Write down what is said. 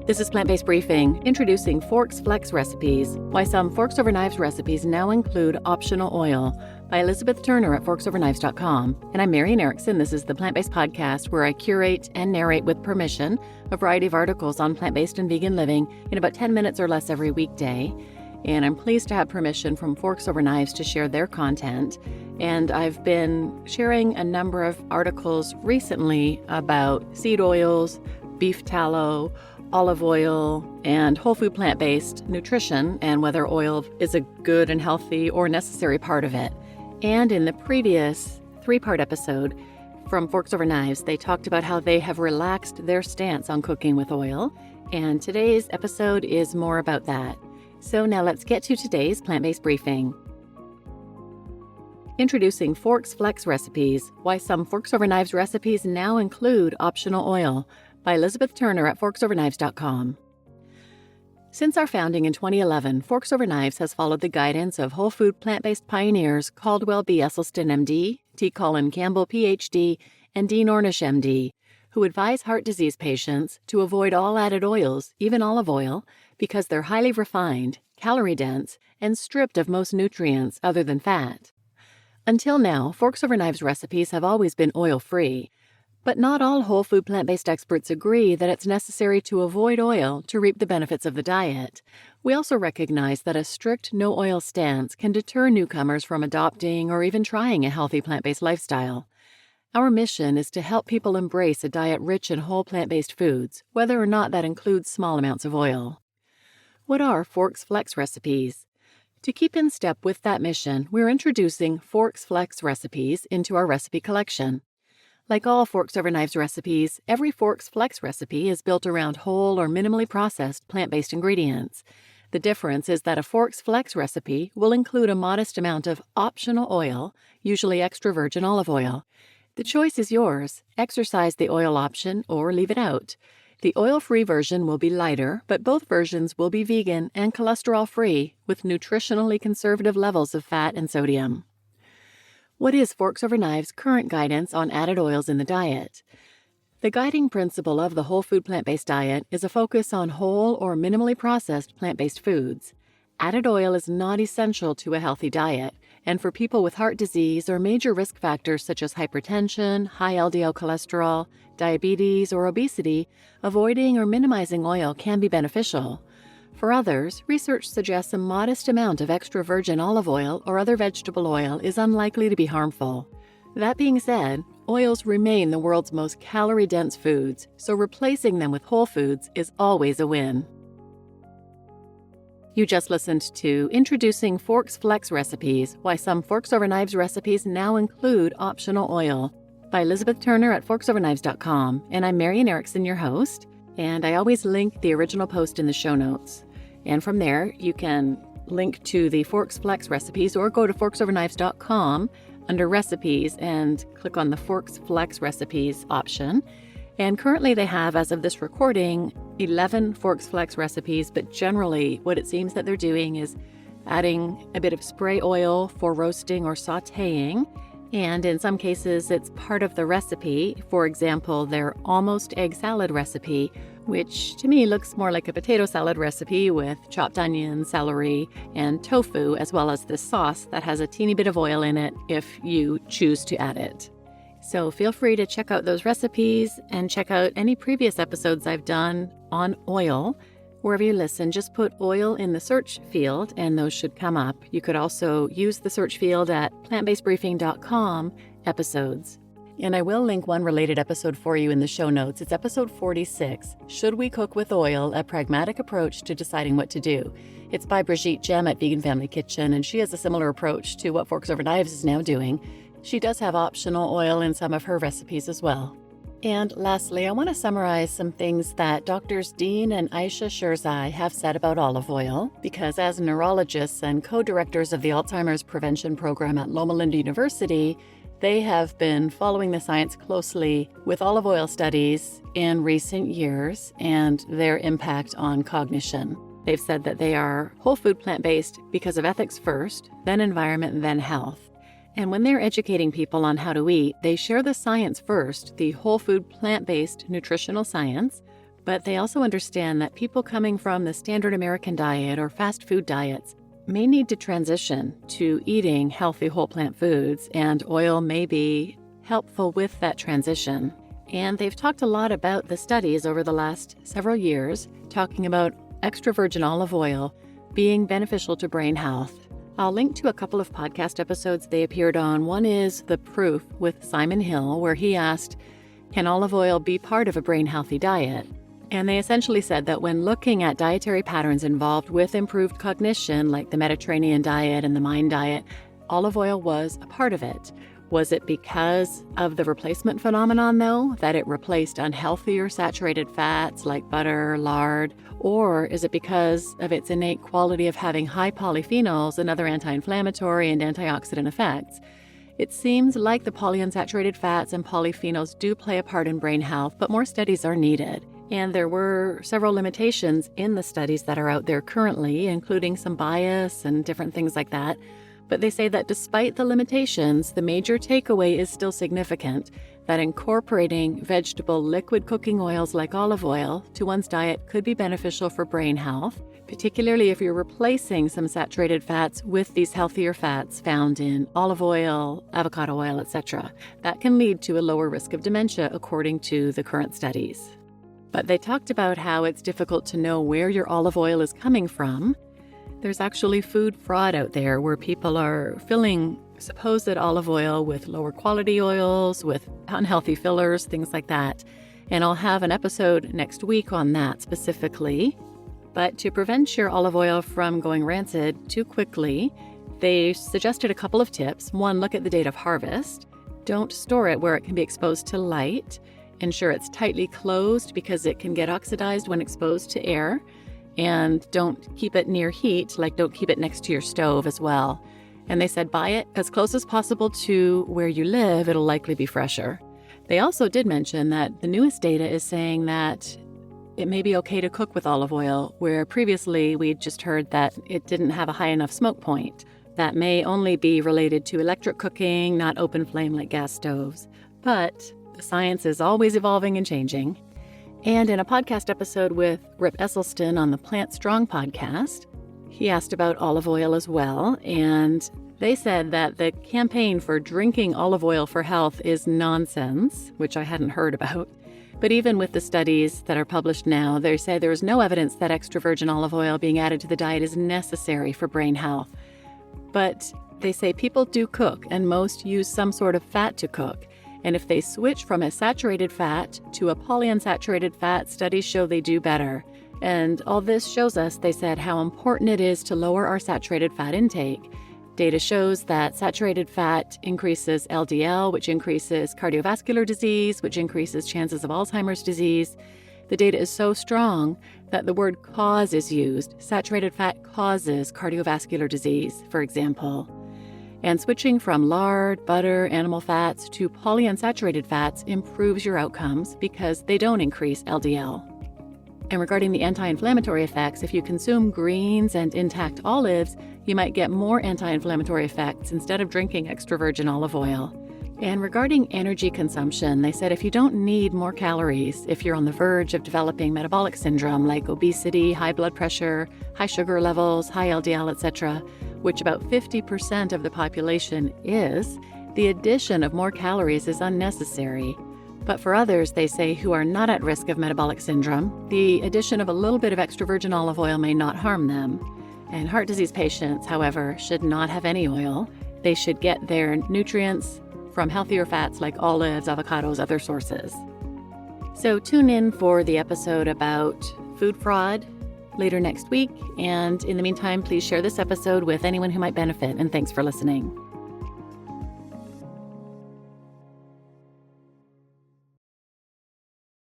This is Plant-Based Briefing, introducing Forks Flex Recipes, Why Some Forks Over Knives recipes now include optional oil, by Elizabeth Turner at forksoverknives.com. And I'm Marian Erickson. This is the Plant-Based Podcast, where I curate and narrate with permission a variety of articles on plant-based and vegan living in about 10 minutes or less every weekday. And I'm pleased to have permission from Forks Over Knives to share their content. And I've been sharing a number of articles recently about seed oils, beef tallow, olive oil, and whole food plant-based nutrition, and whether oil is a good and healthy or necessary part of it. And in the previous 3-part episode from Forks Over Knives, they talked about how they have relaxed their stance on cooking with oil. And today's episode is more about that. So now let's get to today's plant-based briefing. Introducing Forks Flex Recipes, Why Some Forks Over Knives recipes now include optional oil, by Elizabeth Turner at forksoverknives.com. Since our founding in 2011, Forks Over Knives has followed the guidance of whole food plant-based pioneers Caldwell B. Esselstyn, MD, T. Colin Campbell, PhD, and Dean Ornish, MD, who advise heart disease patients to avoid all added oils, even olive oil, because they're highly refined, calorie-dense, and stripped of most nutrients other than fat. Until now, Forks Over Knives recipes have always been oil-free, but not all whole food plant-based experts agree that it's necessary to avoid oil to reap the benefits of the diet. We also recognize that a strict no-oil stance can deter newcomers from adopting or even trying a healthy plant-based lifestyle. Our mission is to help people embrace a diet rich in whole plant-based foods, whether or not that includes small amounts of oil. What are Forks Flex recipes? To keep in step with that mission, we're introducing Forks Flex recipes into our recipe collection. Like all Forks Over Knives recipes, every Forks Flex recipe is built around whole or minimally processed plant-based ingredients. The difference is that a Forks Flex recipe will include a modest amount of optional oil, usually extra virgin olive oil. The choice is yours. Exercise the oil option or leave it out. The oil-free version will be lighter, but both versions will be vegan and cholesterol-free with nutritionally conservative levels of fat and sodium. What is Forks Over Knives' current guidance on added oils in the diet? The guiding principle of the whole food plant-based diet is a focus on whole or minimally processed plant-based foods. Added oil is not essential to a healthy diet, and for people with heart disease or major risk factors such as hypertension, high LDL cholesterol, diabetes, or obesity, avoiding or minimizing oil can be beneficial. For others, research suggests a modest amount of extra virgin olive oil or other vegetable oil is unlikely to be harmful. That being said, oils remain the world's most calorie-dense foods, so replacing them with whole foods is always a win. You just listened to Introducing Forks Flex Recipes, Why Some Forks Over Knives recipes now include optional oil, by Elizabeth Turner at forksoverknives.com, and I'm Marian Erickson, your host, and I always link the original post in the show notes. And from there, you can link to the Forks Flex recipes or go to forksoverknives.com under recipes and click on the Forks Flex recipes option. And currently they have, as of this recording, 11 Forks Flex recipes, but generally what it seems that they're doing is adding a bit of spray oil for roasting or sautéing. And in some cases, it's part of the recipe. For example, their almost egg salad recipe, which to me looks more like a potato salad recipe with chopped onion, celery, and tofu, as well as this sauce that has a teeny bit of oil in it if you choose to add it. So feel free to check out those recipes and check out any previous episodes I've done on oil. Wherever you listen, just put oil in the search field and those should come up. You could also use the search field at plantbasedbriefing.com episodes. And I will link one related episode for you in the show notes. It's episode 46, Should We Cook with Oil? A Pragmatic Approach to Deciding What to Do. It's by Brigitte Jem at Vegan Family Kitchen, and she has a similar approach to what Forks Over Knives is now doing. She does have optional oil in some of her recipes as well. And lastly, I want to summarize some things that Drs. Dean and Ayesha Sherzai have said about olive oil, because as neurologists and co-directors of the Alzheimer's Prevention Program at Loma Linda University, they have been following the science closely with olive oil studies in recent years and their impact on cognition. They've said that they are whole food plant-based because of ethics first, then environment, and then health. And when they're educating people on how to eat, they share the science first, the whole food plant-based nutritional science, But they also understand that people coming from the standard American diet or fast food diets may need to transition to eating healthy whole plant foods, and oil may be helpful with that transition. And they've talked a lot about the studies over the last several years, talking about extra virgin olive oil being beneficial to brain health. I'll link to a couple of podcast episodes they appeared on. One is The Proof with Simon Hill, where he asked, can olive oil be part of a brain healthy diet? And they essentially said that when looking at dietary patterns involved with improved cognition, like the Mediterranean diet and the Mind diet, olive oil was a part of it. Was it because of the replacement phenomenon, though, that it replaced unhealthier saturated fats like butter, lard? Or is it because of its innate quality of having high polyphenols and other anti-inflammatory and antioxidant effects? It seems like the polyunsaturated fats and polyphenols do play a part in brain health, but more studies are needed. And there were several limitations in the studies that are out there currently, including some bias and different things like that. But they say that despite the limitations, the major takeaway is still significant, that incorporating vegetable liquid cooking oils like olive oil to one's diet could be beneficial for brain health, particularly if you're replacing some saturated fats with these healthier fats found in olive oil, avocado oil, etc. That can lead to a lower risk of dementia, according to the current studies. But they talked about how it's difficult to know where your olive oil is coming from. There's actually food fraud out there where people are filling supposed olive oil with lower quality oils, with unhealthy fillers, things like that. And I'll have an episode next week on that specifically. But to prevent your olive oil from going rancid too quickly, they suggested a couple of tips. One, look at the date of harvest. Don't store it where it can be exposed to light. Ensure it's tightly closed because it can get oxidized when exposed to air. And don't keep it near heat, like don't keep it next to your stove as well. And they said buy it as close as possible to where you live, it'll likely be fresher. They also did mention that the newest data is saying that it may be okay to cook with olive oil, where previously we'd just heard that it didn't have a high enough smoke point. That may only be related to electric cooking, not open flame like gas stoves. But the science is always evolving and changing. And in a podcast episode with Rip Esselstyn on the Plant Strong podcast, he asked about olive oil as well, and they said that the campaign for drinking olive oil for health is nonsense, which I hadn't heard about. But even with the studies that are published now, they say there is no evidence that extra virgin olive oil being added to the diet is necessary for brain health. But they say people do cook, and most use some sort of fat to cook. And if they switch from a saturated fat to a polyunsaturated fat, studies show they do better. And all this shows us, they said, how important it is to lower our saturated fat intake. Data shows that saturated fat increases LDL, which increases cardiovascular disease, which increases chances of Alzheimer's disease. The data is so strong that the word cause is used. Saturated fat causes cardiovascular disease, for example. And switching from lard, butter, animal fats to polyunsaturated fats improves your outcomes because they don't increase LDL. And regarding the anti-inflammatory effects, if you consume greens and intact olives, you might get more anti-inflammatory effects instead of drinking extra virgin olive oil. And regarding energy consumption, they said if you don't need more calories, if you're on the verge of developing metabolic syndrome like obesity, high blood pressure, high sugar levels, high LDL, etc., which about 50% of the population is, the addition of more calories is unnecessary. But for others, they say, who are not at risk of metabolic syndrome, the addition of a little bit of extra virgin olive oil may not harm them. And heart disease patients, however, should not have any oil. They should get their nutrients from healthier fats like olives, avocados, other sources. So tune in for the episode about food fraud later next week. And in the meantime, please share this episode with anyone who might benefit. And thanks for listening.